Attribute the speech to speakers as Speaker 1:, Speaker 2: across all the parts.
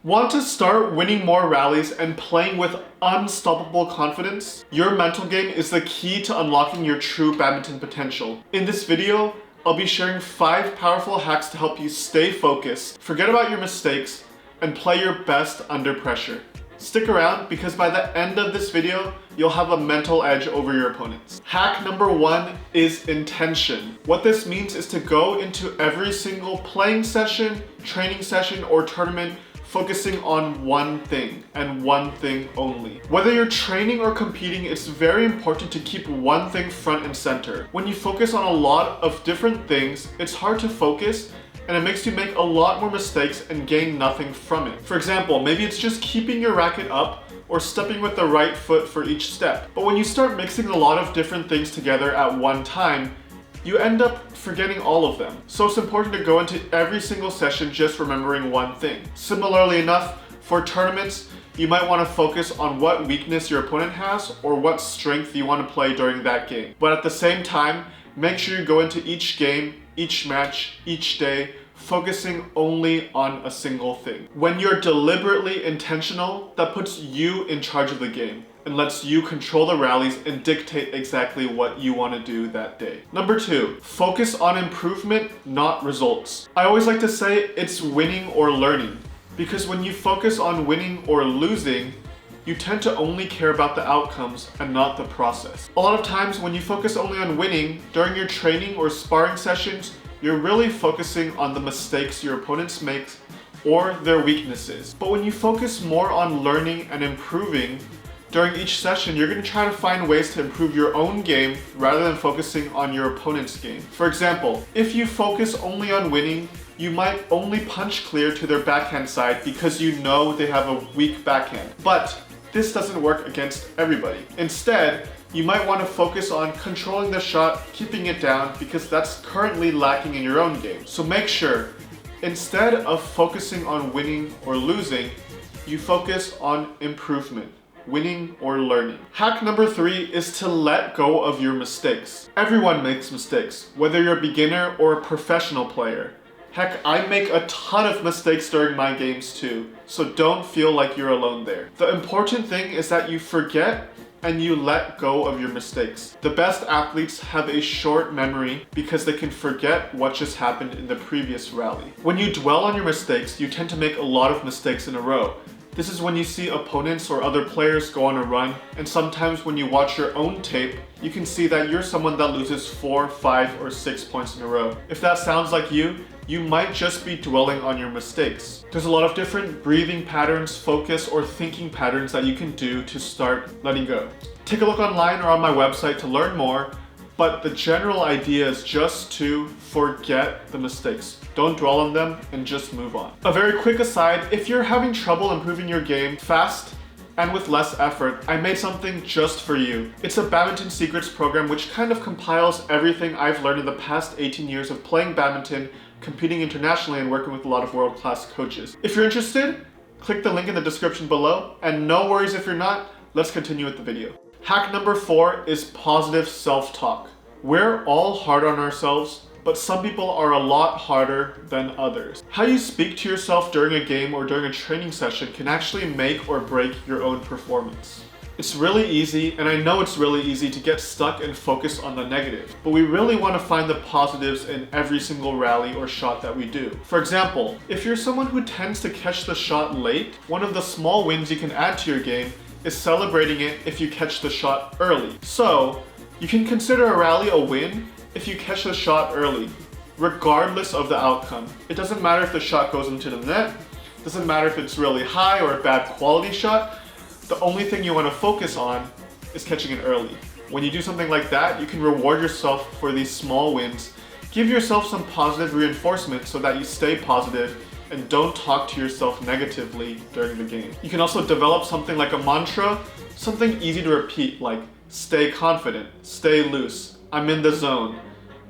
Speaker 1: Want to start winning more rallies and playing with unstoppable confidence? Your mental game is the key to unlocking your true badminton potential. In this video, I'll be sharing 5 powerful hacks to help you stay focused, forget about your mistakes, and play your best under pressure. Stick around because by the end of this video, you'll have a mental edge over your opponents. Hack number 1 is intention. What this means is to go into every single playing session, training session, or tournament focusing on one thing and one thing only. Whether you're training or competing, it's very important to keep one thing front and center. When you focus on a lot of different things, it's hard to focus and it makes you make a lot more mistakes and gain nothing from it. For example, maybe it's just keeping your racket up or stepping with the right foot for each step. But when you start mixing a lot of different things together at one time, you end up forgetting all of them. So it's important to go into every single session just remembering one thing. Similarly enough, for tournaments, you might want to focus on what weakness your opponent has or what strength you want to play during that game. But at the same time, make sure you go into each game, each match, each day, focusing only on a single thing. When you're deliberately intentional, that puts you in charge of the game and lets you control the rallies and dictate exactly what you want to do that day. Number 2, focus on improvement, not results. I always like to say it's winning or learning, because when you focus on winning or losing, you tend to only care about the outcomes and not the process. A lot of times when you focus only on winning, during your training or sparring sessions, you're really focusing on the mistakes your opponents make or their weaknesses. But when you focus more on learning and improving, during each session, you're going to try to find ways to improve your own game rather than focusing on your opponent's game. For example, if you focus only on winning, you might only punch clear to their backhand side because you know they have a weak backhand. But this doesn't work against everybody. Instead, you might want to focus on controlling the shot, keeping it down, because that's currently lacking in your own game. So make sure, instead of focusing on winning or losing, you focus on improvement. Winning or learning. Hack number 3 is to let go of your mistakes. Everyone makes mistakes, whether you're a beginner or a professional player. Heck, I make a ton of mistakes during my games too, so don't feel like you're alone there. The important thing is that you forget and you let go of your mistakes. The best athletes have a short memory because they can forget what just happened in the previous rally. When you dwell on your mistakes, you tend to make a lot of mistakes in a row. This is when you see opponents or other players go on a run, and sometimes when you watch your own tape, you can see that you're someone that loses 4, 5, or 6 points in a row. If that sounds like you might just be dwelling on your mistakes. There's a lot of different breathing patterns, focus, or thinking patterns that you can do to start letting go. Take a look online or on my website to learn more, but the general idea is just to forget the mistakes. Don't dwell on them and just move on. A very quick aside, if you're having trouble improving your game fast and with less effort, I made something just for you. It's a Badminton Secrets program which kind of compiles everything I've learned in the past 18 years of playing badminton, competing internationally, and working with a lot of world-class coaches. If you're interested, click the link in the description below, and no worries if you're not, let's continue with the video. Hack number 4 is positive self-talk. We're all hard on ourselves, but some people are a lot harder than others. How you speak to yourself during a game or during a training session can actually make or break your own performance. It's really easy, and I know it's really easy to get stuck and focus on the negative, but we really want to find the positives in every single rally or shot that we do. For example, if you're someone who tends to catch the shot late, one of the small wins you can add to your game is celebrating it if you catch the shot early. So, you can consider a rally a win if you catch the shot early, regardless of the outcome. It doesn't matter if the shot goes into the net, it doesn't matter if it's really high or a bad quality shot. The only thing you want to focus on is catching it early. When you do something like that, you can reward yourself for these small wins. Give yourself some positive reinforcement so that you stay positive and don't talk to yourself negatively during the game. You can also develop something like a mantra, something easy to repeat, like stay confident, stay loose, I'm in the zone,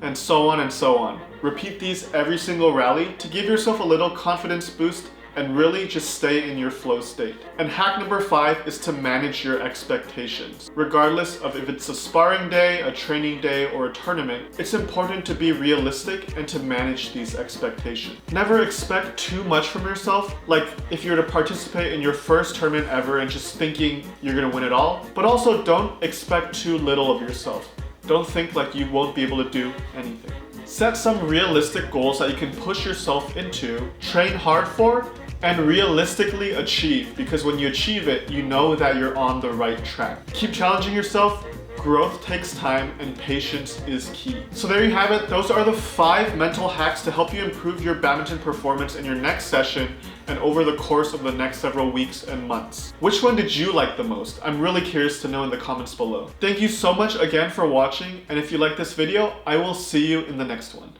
Speaker 1: and so on and so on. Repeat these every single rally to give yourself a little confidence boost and really just stay in your flow state. And hack number 5 is to manage your expectations. Regardless of if it's a sparring day, a training day, or a tournament, it's important to be realistic and to manage these expectations. Never expect too much from yourself, like if you're to participate in your first tournament ever and just thinking you're gonna win it all, but also don't expect too little of yourself. Don't think like you won't be able to do anything. Set some realistic goals that you can push yourself into, train hard for, and realistically achieve, because when you achieve it, you know that you're on the right track. Keep challenging yourself. Growth takes time and patience is key. So there you have it. Those are the 5 mental hacks to help you improve your badminton performance in your next session and over the course of the next several weeks and months. Which one did you like the most? I'm really curious to know in the comments below. Thank you so much again for watching, and if you like this video, I will see you in the next one.